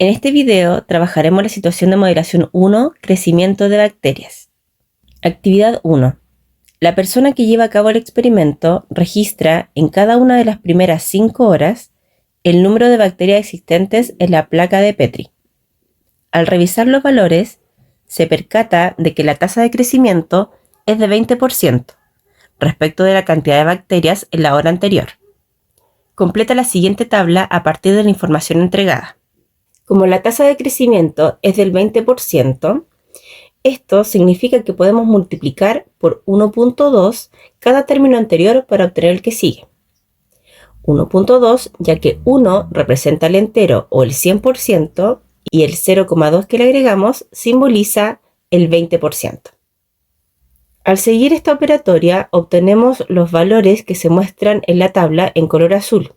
En este video trabajaremos la situación de modelación 1, crecimiento de bacterias. Actividad 1. La persona que lleva a cabo el experimento registra en cada una de las primeras 5 horas el número de bacterias existentes en la placa de Petri. Al revisar los valores, se percata de que la tasa de crecimiento es de 20% respecto de la cantidad de bacterias en la hora anterior. Completa la siguiente tabla a partir de la información entregada. Como la tasa de crecimiento es del 20%, esto significa que podemos multiplicar por 1.2 cada término anterior para obtener el que sigue. 1.2, ya que 1 representa el entero o el 100% y el 0,2 que le agregamos simboliza el 20%. Al seguir esta operatoria, obtenemos los valores que se muestran en la tabla en color azul.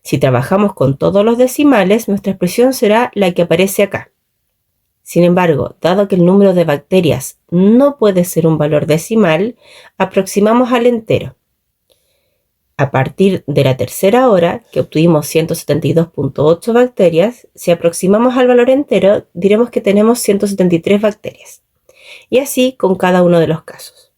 Si trabajamos con todos los decimales, nuestra expresión será la que aparece acá. Sin embargo, dado que el número de bacterias no puede ser un valor decimal, aproximamos al entero. A partir de la tercera hora, que obtuvimos 172.8 bacterias, si aproximamos al valor entero, diremos que tenemos 173 bacterias. Y así con cada uno de los casos.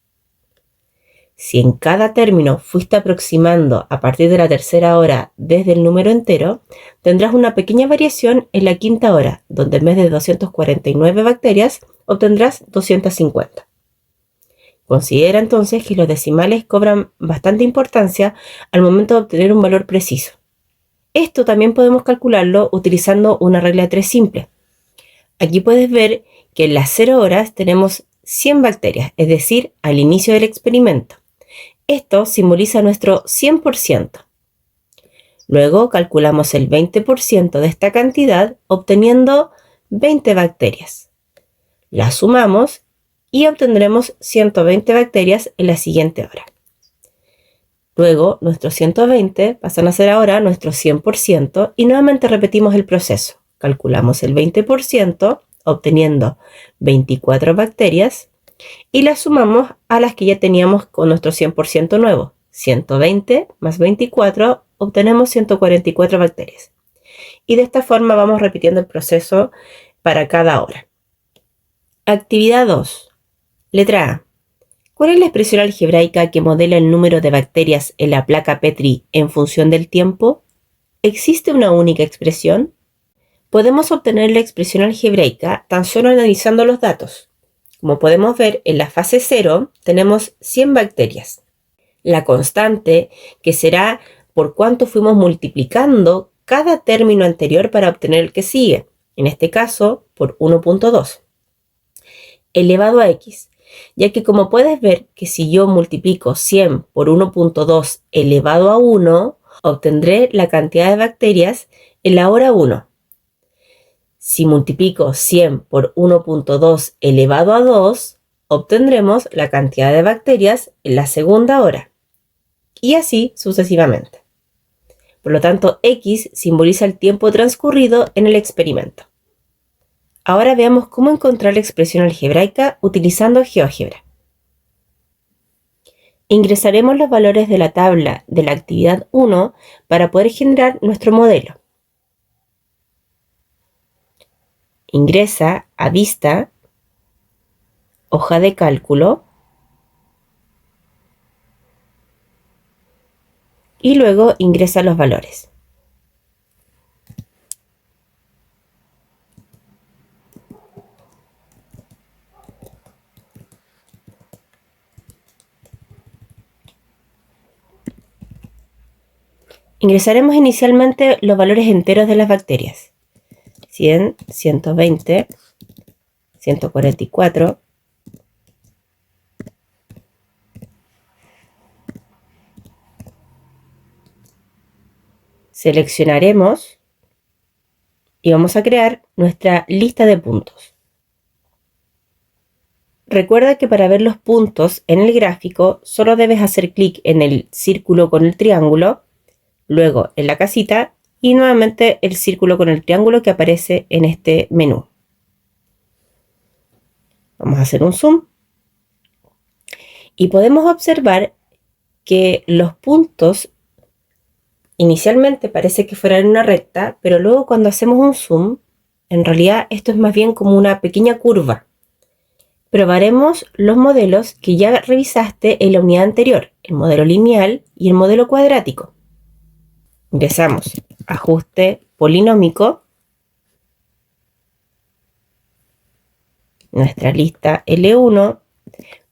Si en cada término fuiste aproximando a partir de la tercera hora desde el número entero, tendrás una pequeña variación en la quinta hora, donde en vez de 249 bacterias, obtendrás 250. Considera entonces que los decimales cobran bastante importancia al momento de obtener un valor preciso. Esto también podemos calcularlo utilizando una regla de 3 simple. Aquí puedes ver que en las 0 horas tenemos 100 bacterias, es decir, al inicio del experimento. Esto simboliza nuestro 100%. Luego calculamos el 20% de esta cantidad obteniendo 20 bacterias. Las sumamos y obtendremos 120 bacterias en la siguiente hora. Luego nuestros 120 pasan a ser ahora nuestro 100% y nuevamente repetimos el proceso. Calculamos el 20% obteniendo 24 bacterias y las sumamos a las que ya teníamos con nuestro 100% nuevo. 120 más 24 obtenemos 144 bacterias. Y de esta forma vamos repitiendo el proceso para cada hora. Actividad 2. Letra A. ¿Cuál es la expresión algebraica que modela el número de bacterias en la placa Petri en función del tiempo? ¿Existe una única expresión? Podemos obtener la expresión algebraica tan solo analizando los datos. Como podemos ver, en la fase 0 tenemos 100 bacterias. La constante, que será por cuánto fuimos multiplicando cada término anterior para obtener el que sigue, en este caso por 1.2, elevado a x, ya que como puedes ver que si yo multiplico 100 por 1.2 elevado a 1, obtendré la cantidad de bacterias en la hora 1. Si multiplico 100 por 1.2 elevado a 2, obtendremos la cantidad de bacterias en la segunda hora. Y así sucesivamente. Por lo tanto, X simboliza el tiempo transcurrido en el experimento. Ahora veamos cómo encontrar la expresión algebraica utilizando GeoGebra. Ingresaremos los valores de la tabla de la actividad 1 para poder generar nuestro modelo. Ingresa a Vista, Hoja de cálculo y luego ingresa los valores. Ingresaremos inicialmente los valores enteros de las bacterias. 100, 120, 144, seleccionaremos y vamos a crear nuestra lista de puntos. Recuerda que para ver los puntos en el gráfico solo debes hacer clic en el círculo con el triángulo, luego en la casita y nuevamente el círculo con el triángulo que aparece en este menú. Vamos a hacer un zoom y podemos observar que los puntos inicialmente parece que fueran una recta, pero luego cuando hacemos un zoom en realidad esto es más bien como una pequeña curva. Probaremos los modelos que ya revisaste en la unidad anterior, el modelo lineal y el modelo cuadrático. Ingresamos ajuste polinómico, nuestra lista L1,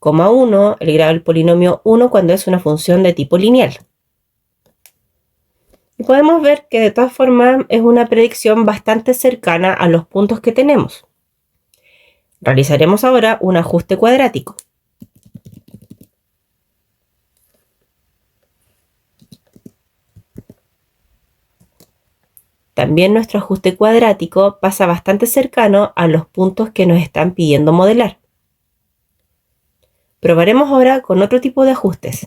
1, el grado del polinomio 1 cuando es una función de tipo lineal. Y podemos ver que de todas formas es una predicción bastante cercana a los puntos que tenemos. Realizaremos ahora un ajuste cuadrático. También nuestro ajuste cuadrático pasa bastante cercano a los puntos que nos están pidiendo modelar. Probaremos ahora con otro tipo de ajustes.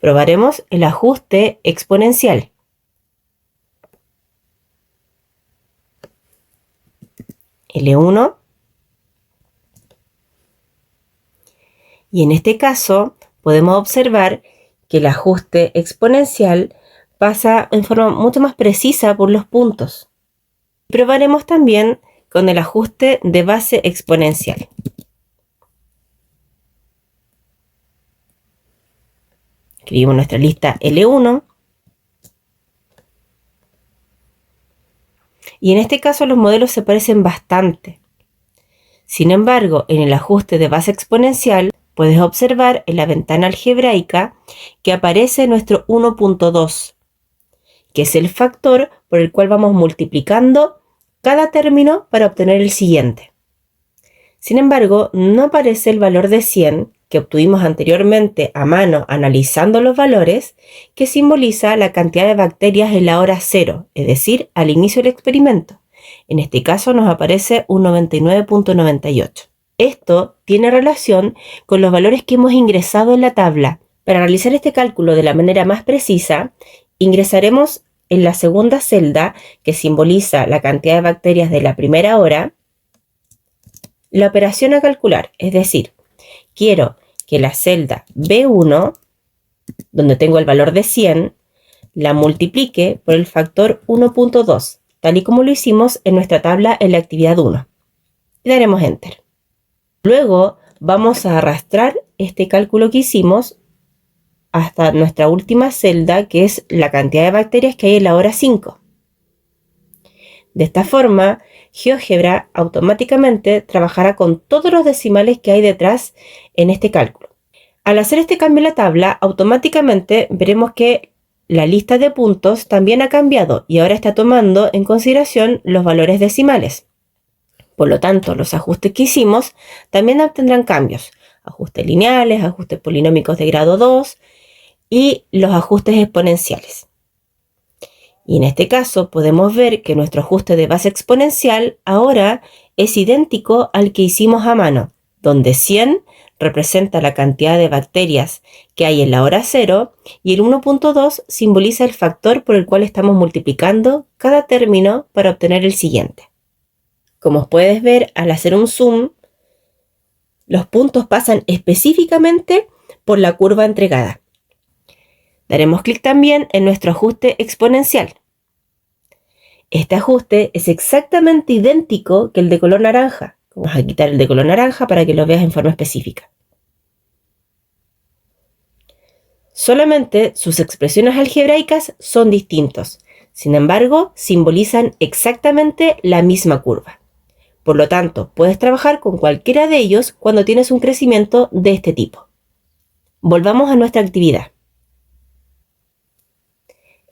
Probaremos el ajuste exponencial. L1. Y en este caso podemos observar que el ajuste exponencial pasa en forma mucho más precisa por los puntos. Probaremos también con el ajuste de base exponencial. Escribimos nuestra lista L1. Y en este caso los modelos se parecen bastante. Sin embargo, en el ajuste de base exponencial puedes observar en la ventana algebraica que aparece nuestro 1.2, que es el factor por el cual vamos multiplicando cada término para obtener el siguiente. Sin embargo, no aparece el valor de 100 que obtuvimos anteriormente a mano analizando los valores, que simboliza la cantidad de bacterias en la hora 0, es decir, al inicio del experimento. En este caso nos aparece un 99.98. Esto tiene relación con los valores que hemos ingresado en la tabla. Para realizar este cálculo de la manera más precisa, ingresaremos en la segunda celda, que simboliza la cantidad de bacterias de la primera hora, la operación a calcular, es decir, quiero que la celda B1, donde tengo el valor de 100, la multiplique por el factor 1.2, tal y como lo hicimos en nuestra tabla en la actividad 1. Y daremos Enter. Luego vamos a arrastrar este cálculo que hicimos hasta nuestra última celda, que es la cantidad de bacterias que hay en la hora 5. De esta forma, GeoGebra automáticamente trabajará con todos los decimales que hay detrás en este cálculo. Al hacer este cambio en la tabla, automáticamente veremos que la lista de puntos también ha cambiado y ahora está tomando en consideración los valores decimales. Por lo tanto, los ajustes que hicimos también obtendrán cambios. Ajustes lineales, ajustes polinómicos de grado 2 y los ajustes exponenciales. Y en este caso podemos ver que nuestro ajuste de base exponencial ahora es idéntico al que hicimos a mano, donde 100 representa la cantidad de bacterias que hay en la hora 0 y el 1.2 simboliza el factor por el cual estamos multiplicando cada término para obtener el siguiente. Como puedes ver, al hacer un zoom, los puntos pasan específicamente por la curva entregada. Daremos clic también en nuestro ajuste exponencial. Este ajuste es exactamente idéntico que el de color naranja. Vamos a quitar el de color naranja para que lo veas en forma específica. Solamente sus expresiones algebraicas son distintos. Sin embargo, simbolizan exactamente la misma curva. Por lo tanto, puedes trabajar con cualquiera de ellos cuando tienes un crecimiento de este tipo. Volvamos a nuestra actividad.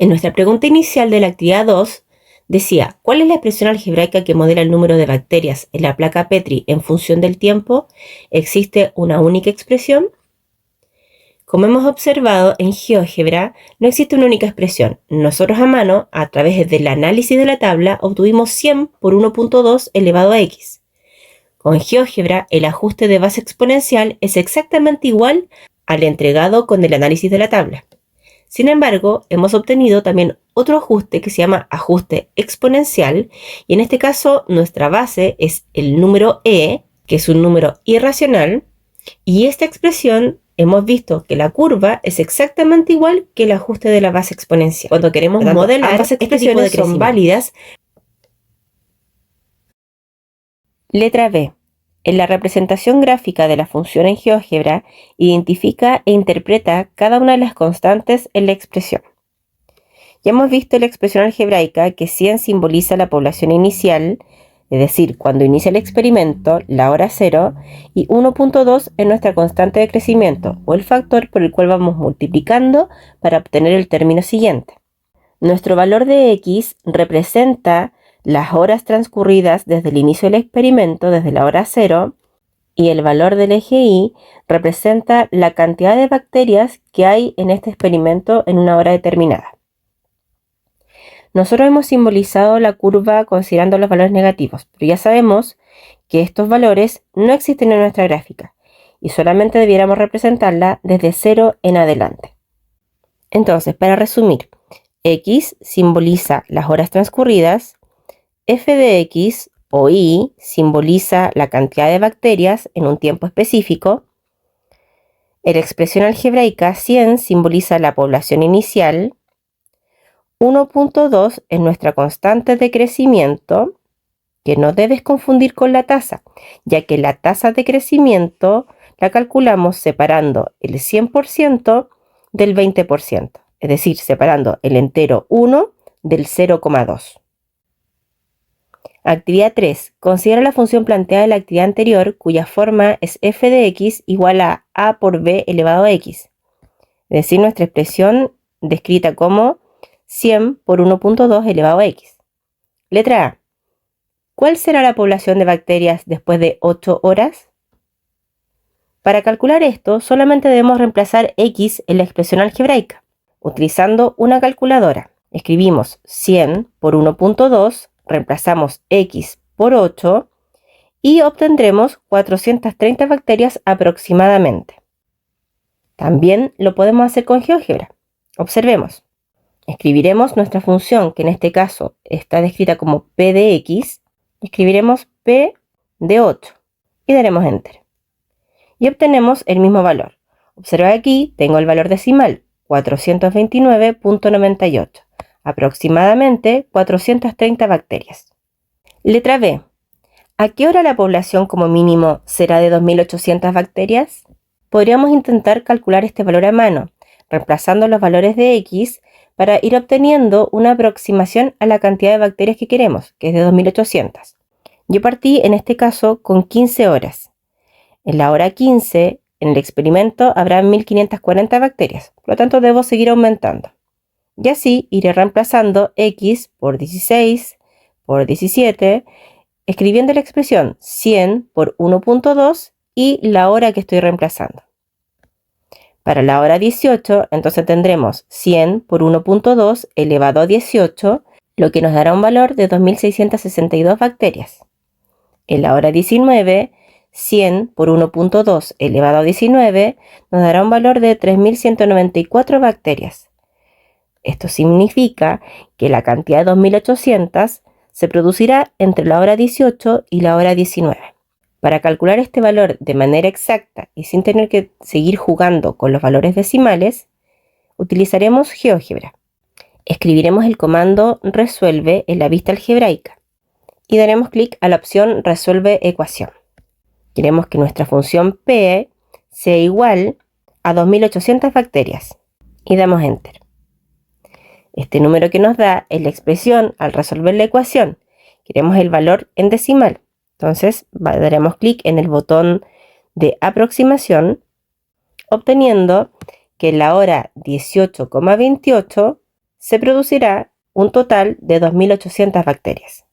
En nuestra pregunta inicial de la actividad 2, decía, ¿cuál es la expresión algebraica que modela el número de bacterias en la placa Petri en función del tiempo? ¿Existe una única expresión? Como hemos observado en GeoGebra, no existe una única expresión. Nosotros a mano, a través del análisis de la tabla, obtuvimos 100 por 1.2 elevado a x. Con GeoGebra, el ajuste de base exponencial es exactamente igual al entregado con el análisis de la tabla. Sin embargo, hemos obtenido también otro ajuste que se llama ajuste exponencial, y en este caso nuestra base es el número e, que es un número irracional, y esta expresión hemos visto que la curva es exactamente igual que el ajuste de la base exponencial. Cuando queremos modelar, ambas expresiones son válidas. Letra B. En la representación gráfica de la función en GeoGebra, identifica e interpreta cada una de las constantes en la expresión. Ya hemos visto en la expresión algebraica que 100 simboliza la población inicial, es decir, cuando inicia el experimento, la hora 0, y 1.2 es nuestra constante de crecimiento, o el factor por el cual vamos multiplicando para obtener el término siguiente. Nuestro valor de x representa las horas transcurridas desde el inicio del experimento, desde la hora 0, y el valor del eje y representa la cantidad de bacterias que hay en este experimento en una hora determinada. Nosotros hemos simbolizado la curva considerando los valores negativos, pero ya sabemos que estos valores no existen en nuestra gráfica y solamente debiéramos representarla desde 0 en adelante. Entonces, para resumir, x simboliza las horas transcurridas, f de x o y simboliza la cantidad de bacterias en un tiempo específico, en la expresión algebraica 100 simboliza la población inicial, 1.2 es nuestra constante de crecimiento, que no debes confundir con la tasa, ya que la tasa de crecimiento la calculamos separando el 100% del 20%, es decir, separando el entero 1 del 0,2. Actividad 3. Considera la función planteada en la actividad anterior, cuya forma es f de x igual a por b elevado a x, es decir, nuestra expresión descrita como 100 por 1.2 elevado a x. Letra A. ¿Cuál será la población de bacterias después de 8 horas? Para calcular esto, solamente debemos reemplazar x en la expresión algebraica, utilizando una calculadora. Escribimos 100 por 1.2, reemplazamos x por 8 y obtendremos 430 bacterias aproximadamente. También lo podemos hacer con GeoGebra. Observemos. Escribiremos nuestra función, que en este caso está descrita como p de x, escribiremos p de 8 y daremos enter. Y obtenemos el mismo valor. Observa aquí, tengo el valor decimal, 429.98, aproximadamente 430 bacterias. Letra B. ¿A qué hora la población como mínimo será de 2.800 bacterias? Podríamos intentar calcular este valor a mano, reemplazando los valores de x para ir obteniendo una aproximación a la cantidad de bacterias que queremos, que es de 2.800. Yo partí en este caso con 15 horas. En la hora 15, en el experimento, habrá 1.540 bacterias, por lo tanto debo seguir aumentando. Y así iré reemplazando x por 16, por 17, escribiendo la expresión 100 por 1.2 y la hora que estoy reemplazando. Para la hora 18, entonces tendremos 100 por 1.2 elevado a 18, lo que nos dará un valor de 2.662 bacterias. En la hora 19, 100 por 1.2 elevado a 19 nos dará un valor de 3.194 bacterias. Esto significa que la cantidad de 2.800 se producirá entre la hora 18 y la hora 19. Para calcular este valor de manera exacta y sin tener que seguir jugando con los valores decimales, utilizaremos GeoGebra. Escribiremos el comando resuelve en la vista algebraica y daremos clic a la opción resuelve ecuación. Queremos que nuestra función P sea igual a 2.800 bacterias y damos enter. Este número que nos da es la expresión al resolver la ecuación. Queremos el valor en decimal. Entonces daremos clic en el botón de aproximación, obteniendo que en la hora 18,28 se producirá un total de 2.800 bacterias.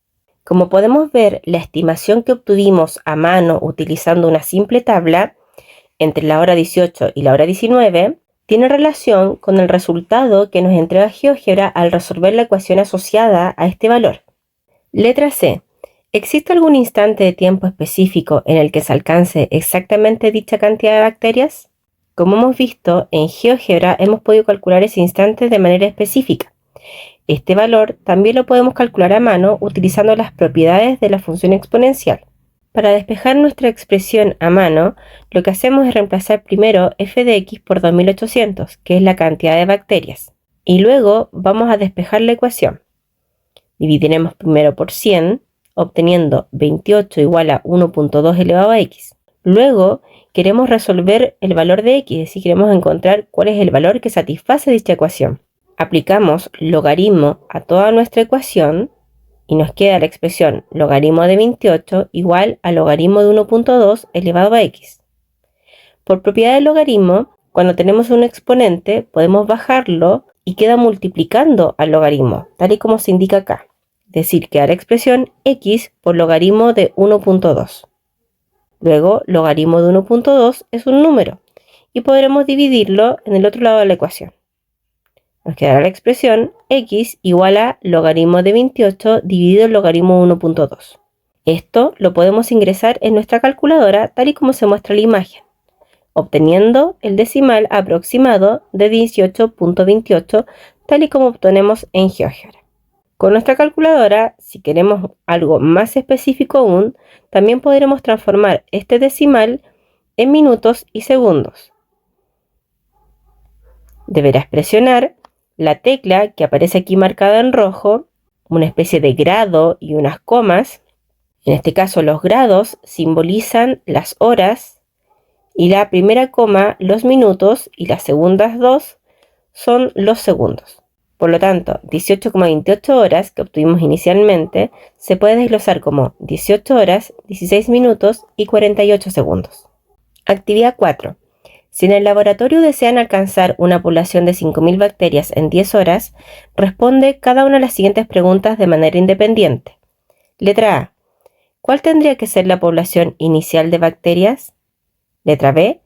Como podemos ver, la estimación que obtuvimos a mano utilizando una simple tabla entre la hora 18 y la hora 19 tiene relación con el resultado que nos entrega GeoGebra al resolver la ecuación asociada a este valor. Letra C. ¿Existe algún instante de tiempo específico en el que se alcance exactamente dicha cantidad de bacterias? Como hemos visto, en GeoGebra hemos podido calcular ese instante de manera específica. Este valor también lo podemos calcular a mano utilizando las propiedades de la función exponencial. Para despejar nuestra expresión a mano, lo que hacemos es reemplazar primero f de x por 2800, que es la cantidad de bacterias. Y luego vamos a despejar la ecuación. Dividiremos primero por 100, obteniendo 28 igual a 1.2 elevado a x. Luego queremos resolver el valor de x, es decir, queremos encontrar cuál es el valor que satisface dicha ecuación. Aplicamos logaritmo a toda nuestra ecuación y nos queda la expresión logaritmo de 28 igual a logaritmo de 1.2 elevado a x. Por propiedad del logaritmo, cuando tenemos un exponente, podemos bajarlo y queda multiplicando al logaritmo, tal y como se indica acá. Es decir, queda la expresión x por logaritmo de 1.2. Luego, logaritmo de 1.2 es un número y podremos dividirlo en el otro lado de la ecuación. Nos quedará la expresión x igual a logaritmo de 28 dividido el logaritmo de 1.2. Esto lo podemos ingresar en nuestra calculadora tal y como se muestra en la imagen, obteniendo el decimal aproximado de 18.28 tal y como obtenemos en GeoGebra. Con nuestra calculadora, si queremos algo más específico aún, también podremos transformar este decimal en minutos y segundos. Deberás presionar la tecla que aparece aquí marcada en rojo, una especie de grado y unas comas. En este caso, los grados simbolizan las horas y la primera coma los minutos y las segundas dos son los segundos. Por lo tanto, 18,28 horas que obtuvimos inicialmente se puede desglosar como 18 horas, 16 minutos y 48 segundos. Actividad 4. Si en el laboratorio desean alcanzar una población de 5.000 bacterias en 10 horas, responde cada una de las siguientes preguntas de manera independiente. Letra A. ¿Cuál tendría que ser la población inicial de bacterias? Letra B.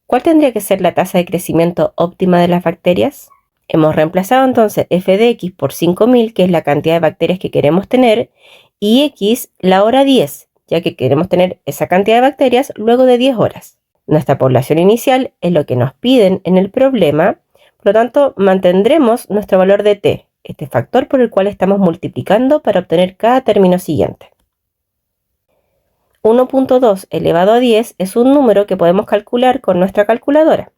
¿Cuál tendría que ser la tasa de crecimiento óptima de las bacterias? Hemos reemplazado entonces f de x por 5.000, que es la cantidad de bacterias que queremos tener, y x la hora 10, ya que queremos tener esa cantidad de bacterias luego de 10 horas. Nuestra población inicial es lo que nos piden en el problema, por lo tanto mantendremos nuestro valor de t, este factor por el cual estamos multiplicando para obtener cada término siguiente. 1.2 elevado a 10 es un número que podemos calcular con nuestra calculadora.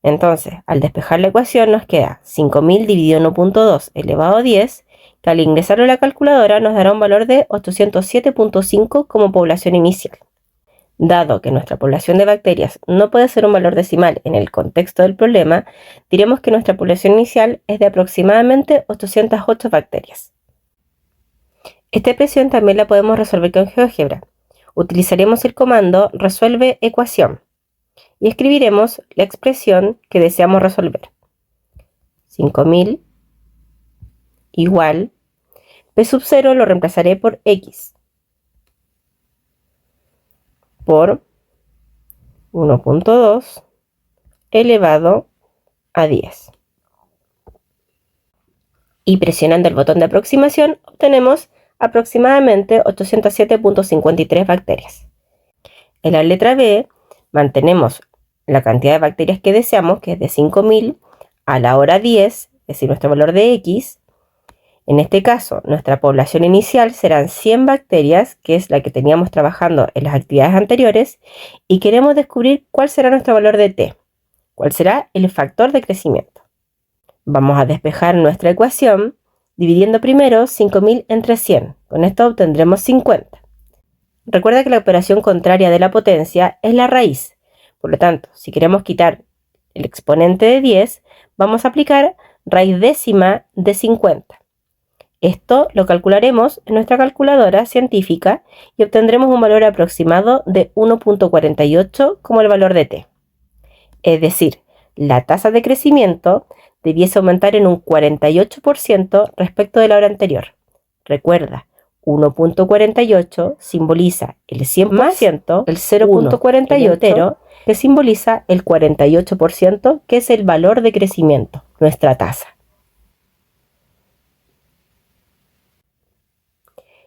Entonces, al despejar la ecuación nos queda 5.000 dividido 1.2 elevado a 10, que al ingresarlo a la calculadora nos dará un valor de 807.5 como población inicial. Dado que nuestra población de bacterias no puede ser un valor decimal en el contexto del problema, diremos que nuestra población inicial es de aproximadamente 808 bacterias. Esta expresión también la podemos resolver con GeoGebra. Utilizaremos el comando resuelve ecuación y escribiremos la expresión que deseamos resolver. 5.000 igual, p sub 0 lo reemplazaré por x por 1.2 elevado a 10. Y presionando el botón de aproximación obtenemos aproximadamente 807.53 bacterias. En la letra B mantenemos la cantidad de bacterias que deseamos, que es de 5.000 a la hora 10, es decir, nuestro valor de x. En este caso, nuestra población inicial serán 100 bacterias, que es la que teníamos trabajando en las actividades anteriores, y queremos descubrir cuál será nuestro valor de t, cuál será el factor de crecimiento. Vamos a despejar nuestra ecuación dividiendo primero 5.000 entre 100. Con esto obtendremos 50. Recuerda que la operación contraria de la potencia es la raíz. Por lo tanto, si queremos quitar el exponente de 10, vamos a aplicar raíz décima de 50. Esto lo calcularemos en nuestra calculadora científica y obtendremos un valor aproximado de 1.48 como el valor de t. Es decir, la tasa de crecimiento debiese aumentar en un 48% respecto de la hora anterior. Recuerda, 1.48 simboliza el 100% más el 0.48 que simboliza el 48%, que es el valor de crecimiento, nuestra tasa.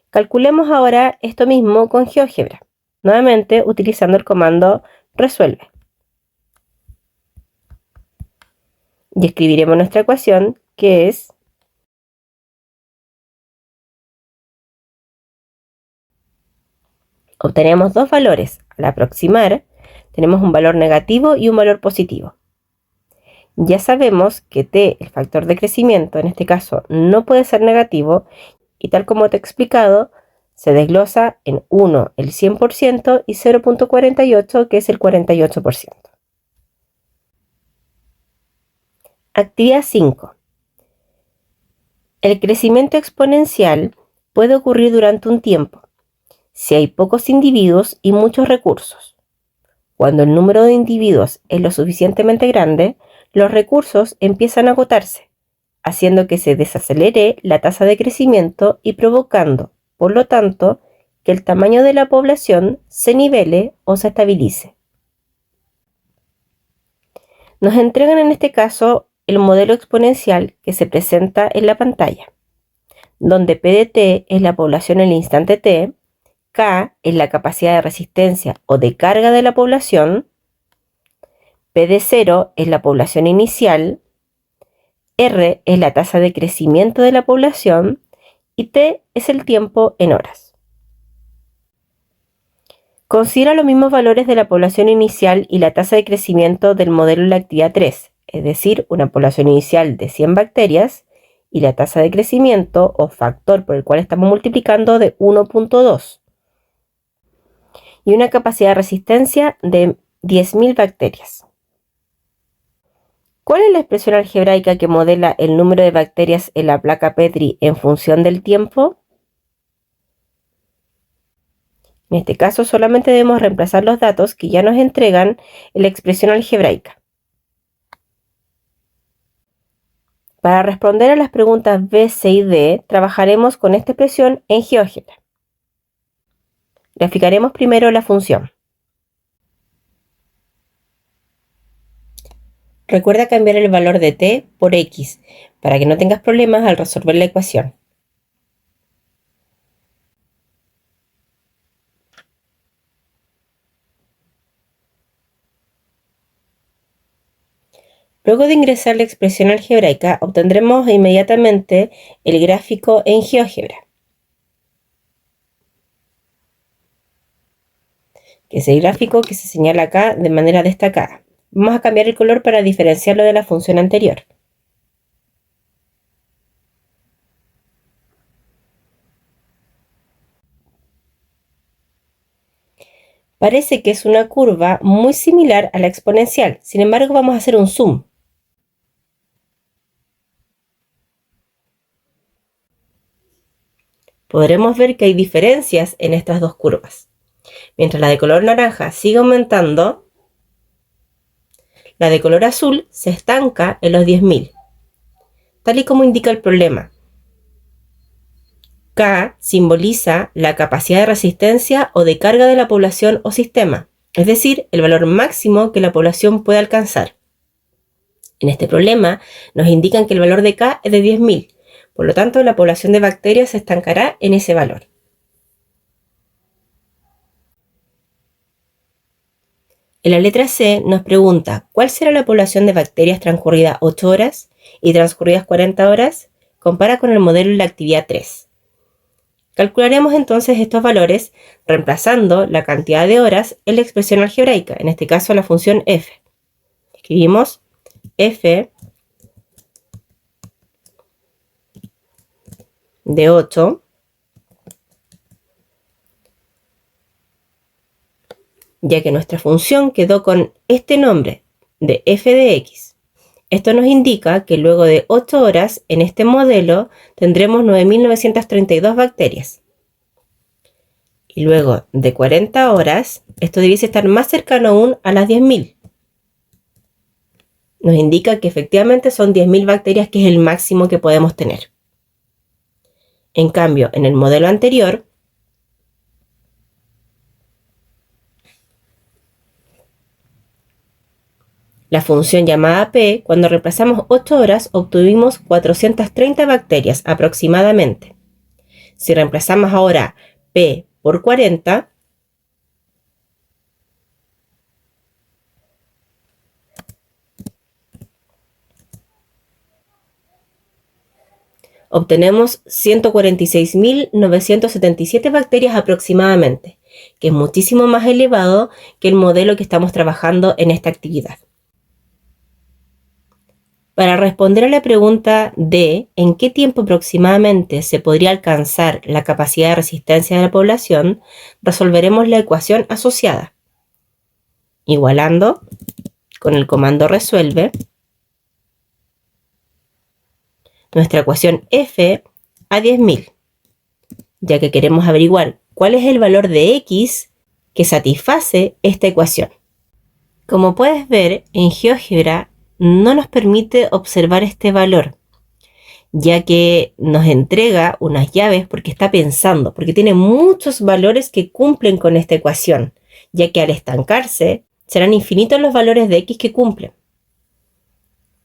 Calculemos ahora esto mismo con GeoGebra, nuevamente utilizando el comando resuelve. Y escribiremos nuestra ecuación, que es Obtenemos dos valores. Al aproximar, tenemos un valor negativo y un valor positivo. Ya sabemos que t, el factor de crecimiento, en este caso, no puede ser negativo y tal como te he explicado, se desglosa en 1 el 100% y 0.48 que es el 48%. Actividad 5. El crecimiento exponencial puede ocurrir durante un tiempo, si hay pocos individuos y muchos recursos. Cuando el número de individuos es lo suficientemente grande, los recursos empiezan a agotarse, haciendo que se desacelere la tasa de crecimiento y provocando, por lo tanto, que el tamaño de la población se nivele o se estabilice. Nos entregan en este caso el modelo exponencial que se presenta en la pantalla, donde P de t es la población en el instante t, K es la capacidad de resistencia o de carga de la población, P de 0 es la población inicial, R es la tasa de crecimiento de la población y T es el tiempo en horas. Considera los mismos valores de la población inicial y la tasa de crecimiento del modelo en la actividad 3, es decir, una población inicial de 100 bacterias y la tasa de crecimiento o factor por el cual estamos multiplicando de 1.2 y una capacidad de resistencia de 10.000 bacterias. ¿Cuál es la expresión algebraica que modela el número de bacterias en la placa Petri en función del tiempo? En este caso solamente debemos reemplazar los datos que ya nos entregan en la expresión algebraica. Para responder a las preguntas B, C y D, trabajaremos con esta expresión en GeoGebra. Graficaremos primero la función. Recuerda cambiar el valor de t por x para que no tengas problemas al resolver la ecuación. Luego de ingresar la expresión algebraica, obtendremos inmediatamente el gráfico en GeoGebra, que es el gráfico que se señala acá de manera destacada. Vamos a cambiar el color para diferenciarlo de la función anterior. Parece que es una curva muy similar a la exponencial, sin embargo vamos a hacer un zoom. Podremos ver que hay diferencias en estas dos curvas. Mientras la de color naranja sigue aumentando, la de color azul se estanca en los 10.000, tal y como indica el problema. K simboliza la capacidad de resistencia o de carga de la población o sistema, es decir, el valor máximo que la población puede alcanzar. En este problema nos indican que el valor de K es de 10.000, por lo tanto la población de bacterias se estancará en ese valor. En la letra C nos pregunta ¿cuál será la población de bacterias transcurridas 8 horas y transcurridas 40 horas? Compara con el modelo en la actividad 3. Calcularemos entonces estos valores reemplazando la cantidad de horas en la expresión algebraica, en este caso la función f. Escribimos f de 8 ya que nuestra función quedó con este nombre de f de x. Esto nos indica que luego de 8 horas en este modelo tendremos 9.932 bacterias. Y luego de 40 horas, esto debiese estar más cercano aún a las 10.000. Nos indica que efectivamente son 10.000 bacterias, que es el máximo que podemos tener. En cambio, en el modelo anterior, la función llamada P, cuando reemplazamos 8 horas, obtuvimos 430 bacterias aproximadamente. Si reemplazamos ahora P por 40, obtenemos 146.977 bacterias aproximadamente. que es muchísimo más elevado que el modelo que estamos trabajando en esta actividad. Para responder a la pregunta de ¿en qué tiempo aproximadamente se podría alcanzar la capacidad de resistencia de la población?, resolveremos la ecuación asociada, igualando con el comando resuelve nuestra ecuación f a 10.000, ya que queremos averiguar cuál es el valor de x que satisface esta ecuación. Como puedes ver, en GeoGebra no nos permite observar este valor, ya que nos entrega unas llaves porque está pensando, porque tiene muchos valores que cumplen con esta ecuación, ya que al estancarse serán infinitos los valores de x que cumplen.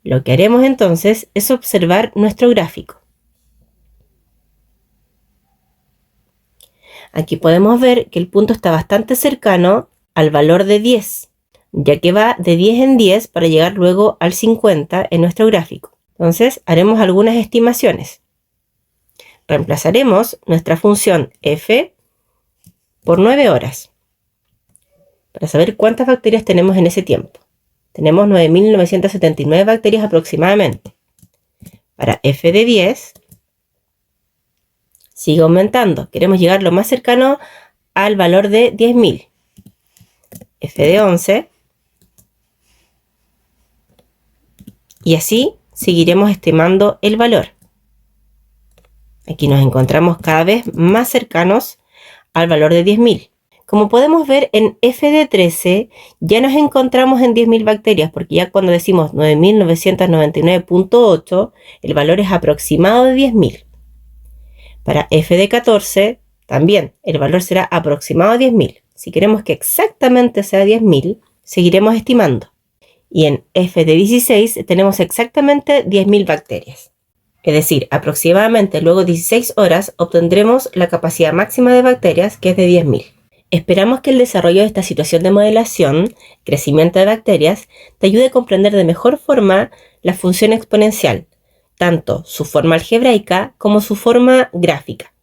Lo que haremos entonces es observar nuestro gráfico. Aquí podemos ver que el punto está bastante cercano al valor de 10, ya que va de 10 en 10 para llegar luego al 50 en nuestro gráfico. Entonces haremos algunas estimaciones. Reemplazaremos nuestra función f por 9 horas para saber cuántas bacterias tenemos en ese tiempo. Tenemos 9.979 bacterias aproximadamente. Para f de 10, sigue aumentando. Queremos llegar lo más cercano al valor de 10.000. f de 11. Y así seguiremos estimando el valor. Aquí nos encontramos cada vez más cercanos al valor de 10.000. Como podemos ver, en f de 13 ya nos encontramos en 10.000 bacterias, porque ya cuando decimos 9.999.8, el valor es aproximado de 10.000. Para f de 14, también el valor será aproximado a 10.000. Si queremos que exactamente sea 10.000, seguiremos estimando. Y en f de 16 tenemos exactamente 10.000 bacterias. Es decir, aproximadamente luego de 16 horas obtendremos la capacidad máxima de bacterias, que es de 10.000. Esperamos que el desarrollo de esta situación de modelación, crecimiento de bacterias, te ayude a comprender de mejor forma la función exponencial, tanto su forma algebraica como su forma gráfica.